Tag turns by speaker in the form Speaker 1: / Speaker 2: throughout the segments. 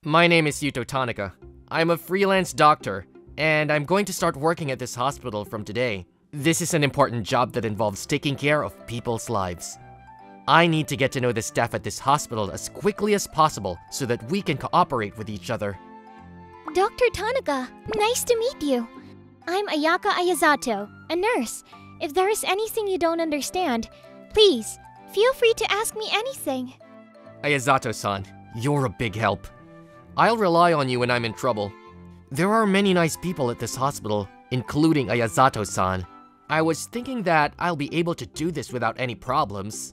Speaker 1: My name is Yuto Tanaka. I'm a freelance doctor, and I'm going to start working at this hospital from today. This is an important job that involves taking care of people's lives. I need to get to know the staff at this hospital as quickly as possible so that we can cooperate with each other.
Speaker 2: Dr. Tanaka, nice to meet you. I'm Ayaka Ayazato, a nurse. If there is anything you don't understand, please, feel free to ask me anything.
Speaker 1: Ayazato-san, you're a big help. I'll rely on you when I'm in trouble. There are many nice people at this hospital, including Ayazato-san. I was thinking that I'll be able to do this without any problems.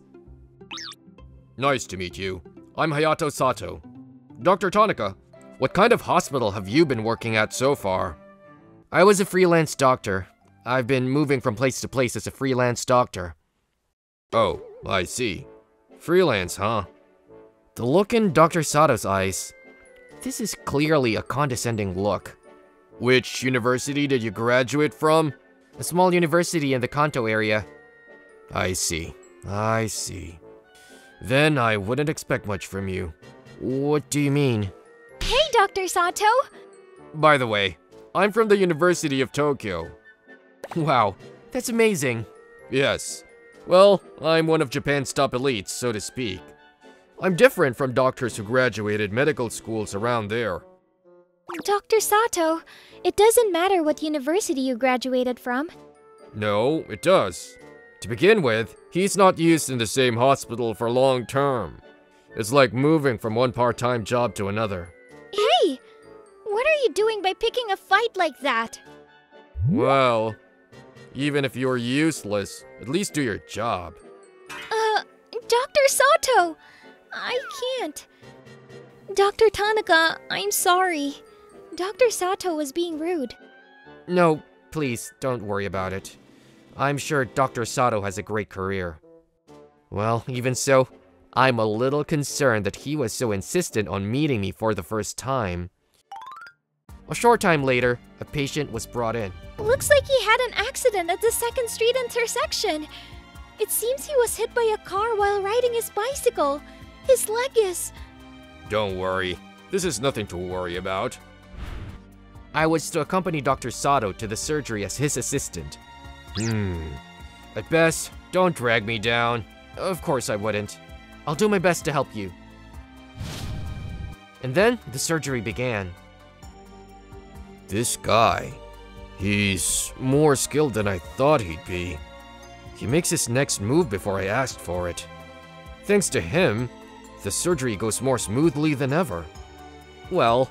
Speaker 3: Nice to meet you. I'm Hayato Sato. Dr. Tanaka, what kind of hospital have you been working at so far?
Speaker 1: I was a freelance doctor. I've been moving from place to place as a freelance doctor.
Speaker 3: Oh, I see. Freelance, huh?
Speaker 1: The look in Dr. Sato's eyes. This is clearly a condescending look.
Speaker 3: Which university did you graduate from?
Speaker 1: A small university in the Kanto area.
Speaker 3: I see. Then I wouldn't expect much from you.
Speaker 1: What do you mean?
Speaker 2: Hey, Dr. Sato!
Speaker 3: By the way, I'm from the University of Tokyo.
Speaker 1: Wow, that's amazing.
Speaker 3: Yes. Well, I'm one of Japan's top elites, so to speak. I'm different from doctors who graduated medical schools around there.
Speaker 2: Dr. Sato, it doesn't matter what university you graduated from.
Speaker 3: No, it does. To begin with, he's not used in the same hospital for long term. It's like moving from one part-time job to another.
Speaker 2: Hey! What are you doing by picking a fight like that?
Speaker 3: Well, even if you're useless, at least do your job.
Speaker 2: Dr. Sato! I can't. Dr. Tanaka, I'm sorry. Dr. Sato was being rude.
Speaker 1: No, please, don't worry about it. I'm sure Dr. Sato has a great career. Well, even so, I'm a little concerned that he was so insistent on meeting me for the first time. A short time later, a patient was brought in.
Speaker 2: Looks like he had an accident at the 2nd Street intersection. It seems he was hit by a car while riding his bicycle. His leg is...
Speaker 3: Don't worry. This is nothing to worry about.
Speaker 1: I was to accompany Dr. Sato to the surgery as his assistant.
Speaker 3: At best, don't drag me down.
Speaker 1: Of course I wouldn't. I'll do my best to help you. And then, the surgery began.
Speaker 3: This guy, he's more skilled than I thought he'd be. He makes his next move before I asked for it. Thanks to him, the surgery goes more smoothly than ever. Well,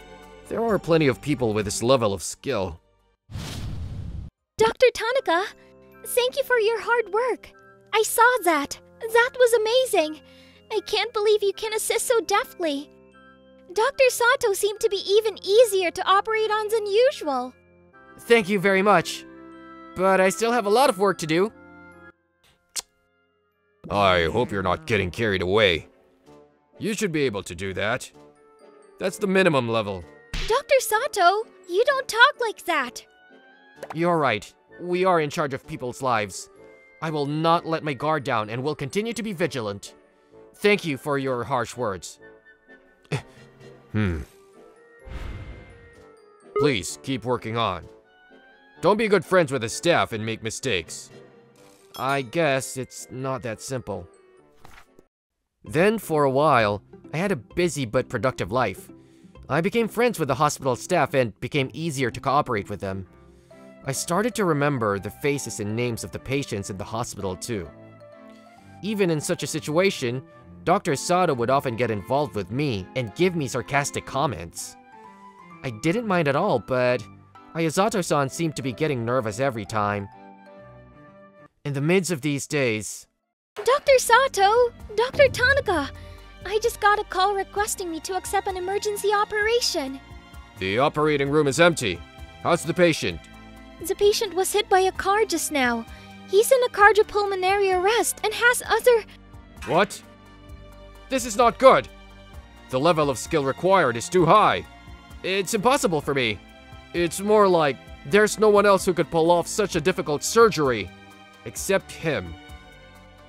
Speaker 3: there are plenty of people with this level of skill.
Speaker 2: Dr. Tanaka, thank you for your hard work. I saw that. That was amazing. I can't believe you can assist so deftly. Dr. Sato seemed to be even easier to operate on than usual.
Speaker 1: Thank you very much. But I still have a lot of work to do.
Speaker 3: I hope you're not getting carried away. You should be able to do that. That's the minimum level.
Speaker 2: Dr. Sato, you don't talk like that.
Speaker 1: You're right. We are in charge of people's lives. I will not let my guard down and will continue to be vigilant. Thank you for your harsh words.
Speaker 3: Please, keep working on. Don't be good friends with the staff and make mistakes.
Speaker 1: I guess it's not that simple. Then, for a while, I had a busy but productive life. I became friends with the hospital staff and became easier to cooperate with them. I started to remember the faces and names of the patients in the hospital too. Even in such a situation, Dr. Sato would often get involved with me and give me sarcastic comments. I didn't mind at all, but Ayazato-san seemed to be getting nervous every time. In the midst of these days...
Speaker 2: Dr. Sato! Dr. Tanaka! I just got a call requesting me to accept an emergency operation.
Speaker 3: The operating room is empty. How's the patient?
Speaker 2: The patient was hit by a car just now. He's in a cardiopulmonary arrest and has other...
Speaker 3: What? This is not good. The level of skill required is too high. It's impossible for me. It's more like there's no one else who could pull off such a difficult surgery. Except him.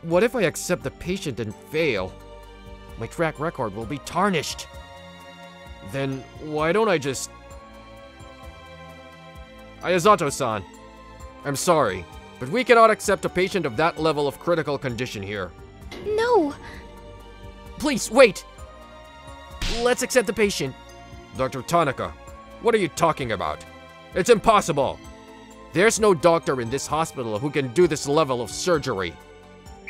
Speaker 3: What if I accept the patient and fail? My track record will be tarnished. Then why don't I just... Ayazato-san, I'm sorry, but we cannot accept a patient of that level of critical condition here.
Speaker 2: No.
Speaker 1: Please, wait! Let's accept the patient.
Speaker 3: Dr. Tanaka, what are you talking about? It's impossible! There's no doctor in this hospital who can do this level of surgery.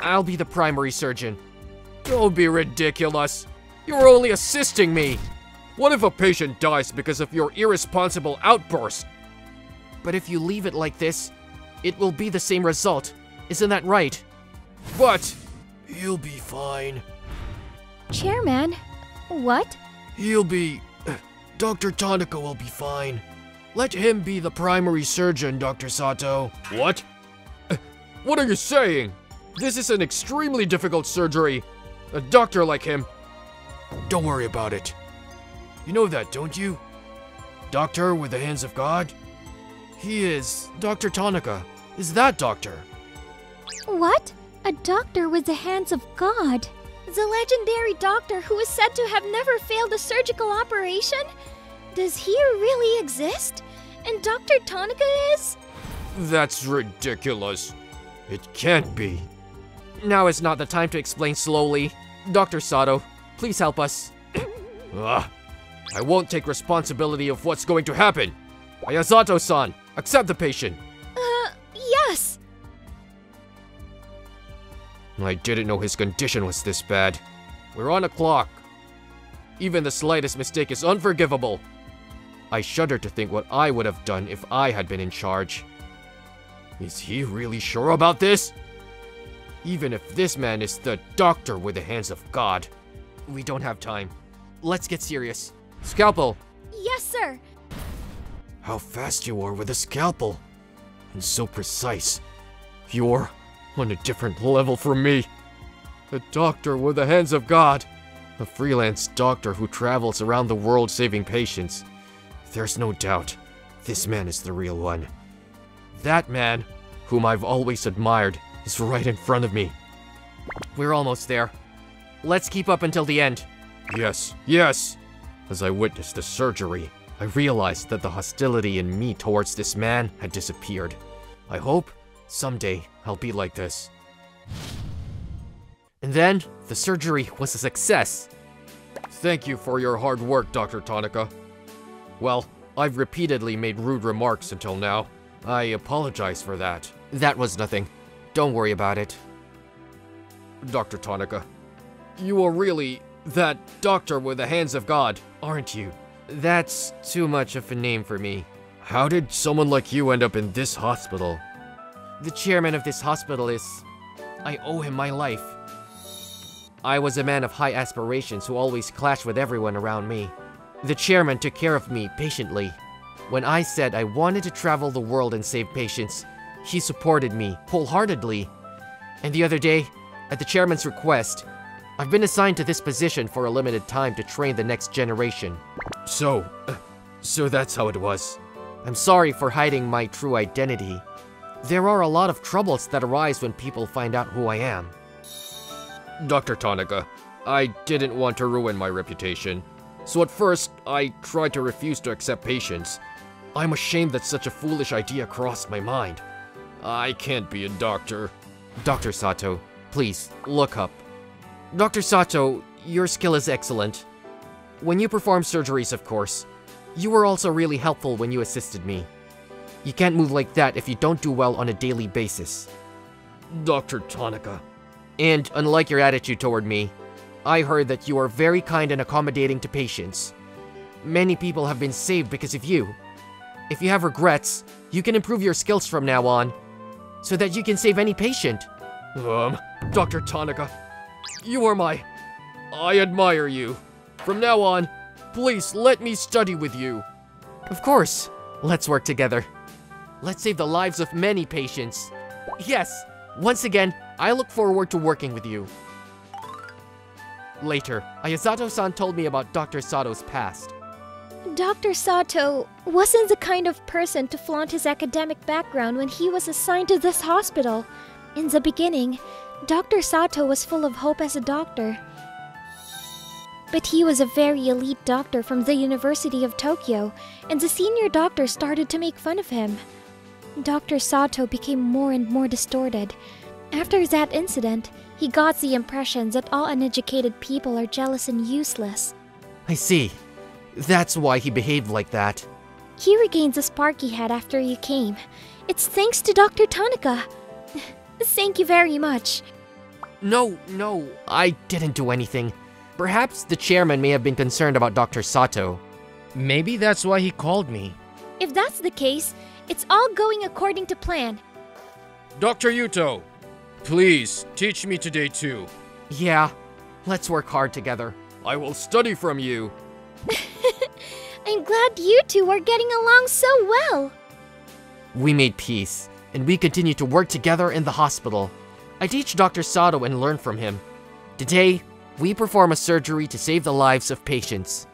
Speaker 1: I'll be the primary surgeon.
Speaker 3: Don't be ridiculous! You're only assisting me! What if a patient dies because of your irresponsible outburst?
Speaker 1: But if you leave it like this, it will be the same result. Isn't that right?
Speaker 3: But he'll be fine.
Speaker 2: Chairman, what?
Speaker 3: He'll be... Dr. Tanaka will be fine. Let him be the primary surgeon, Dr. Sato. What? What are you saying? This is an extremely difficult surgery. A doctor like him... Don't worry about it. You know that, don't you? Doctor with the hands of God? He is Dr. Tanaka. Is that doctor?
Speaker 2: What? A doctor with the hands of God? The legendary doctor who is said to have never failed a surgical operation? Does he really exist? And Dr. Tanaka is?
Speaker 3: That's ridiculous. It can't be.
Speaker 1: Now is not the time to explain slowly. Dr. Sato, please help us.
Speaker 3: I won't take responsibility of what's going to happen. Ayazato-san, accept the patient.
Speaker 2: Yes.
Speaker 3: I didn't know his condition was this bad. We're on a clock. Even the slightest mistake is unforgivable. I shudder to think what I would have done if I had been in charge. Is he really sure about this? Even if this man is the doctor with the hands of God.
Speaker 1: We don't have time. Let's get serious. Scalpel!
Speaker 2: Yes, sir.
Speaker 3: How fast you are with a scalpel. And so precise. You're on a different level from me. A doctor with the hands of God. A freelance doctor who travels around the world saving patients. There's no doubt, this man is the real one. That man, whom I've always admired, is right in front of me.
Speaker 1: We're almost there. Let's keep up until the end.
Speaker 3: Yes, yes! As I witnessed the surgery, I realized that the hostility in me towards this man had disappeared. I hope someday I'll be like this.
Speaker 1: And then, the surgery was a success.
Speaker 3: Thank you for your hard work, Dr. Tanaka. Well, I've repeatedly made rude remarks until now. I apologize for that.
Speaker 1: That was nothing. Don't worry about it.
Speaker 3: Dr. Tanaka, you are really that doctor with the hands of God, aren't you?
Speaker 1: That's too much of a name for me.
Speaker 3: How did someone like you end up in this hospital?
Speaker 1: The chairman of this hospital is... I owe him my life. I was a man of high aspirations who always clashed with everyone around me. The chairman took care of me patiently. When I said I wanted to travel the world and save patients, he supported me wholeheartedly. And the other day, at the chairman's request, I've been assigned to this position for a limited time to train the next generation.
Speaker 3: So that's how it was.
Speaker 1: I'm sorry for hiding my true identity. There are a lot of troubles that arise when people find out who I am.
Speaker 3: Dr. Tanaka, I didn't want to ruin my reputation. So at first, I tried to refuse to accept patients. I'm ashamed that such a foolish idea crossed my mind. I can't be a doctor.
Speaker 1: Dr. Sato, please, look up. Dr. Sato, your skill is excellent. When you perform surgeries, of course. You were also really helpful when you assisted me. You can't move like that if you don't do well on a daily basis.
Speaker 3: Dr. Tanaka.
Speaker 1: And unlike your attitude toward me, I heard that you are very kind and accommodating to patients. Many people have been saved because of you. If you have regrets, you can improve your skills from now on, so that you can save any patient.
Speaker 3: Dr. Tanaka, you are I admire you. From now on, please let me study with you.
Speaker 1: Of course. Let's work together. Let's save the lives of many patients. Yes, once again, I look forward to working with you. Later, Ayazato-san told me about Dr. Sato's past.
Speaker 2: Dr. Sato wasn't the kind of person to flaunt his academic background when he was assigned to this hospital. In the beginning, Dr. Sato was full of hope as a doctor. But he was a very elite doctor from the University of Tokyo, and the senior doctor started to make fun of him. Dr. Sato became more and more distorted. After that incident, he got the impression that all uneducated people are jealous and useless.
Speaker 1: I see. That's why he behaved like that.
Speaker 2: He regained the spark he had after you came. It's thanks to Dr. Tanaka. Thank you very much.
Speaker 1: No, I didn't do anything. Perhaps the chairman may have been concerned about Dr. Sato. Maybe that's why he called me.
Speaker 2: If that's the case, it's all going according to plan.
Speaker 3: Dr. Yuto, please teach me today too.
Speaker 1: Yeah, let's work hard together.
Speaker 3: I will study from you.
Speaker 2: I'm glad you two are getting along so well.
Speaker 1: We made peace, and we continue to work together in the hospital. I teach Dr. Sato and learn from him. Today, we perform a surgery to save the lives of patients.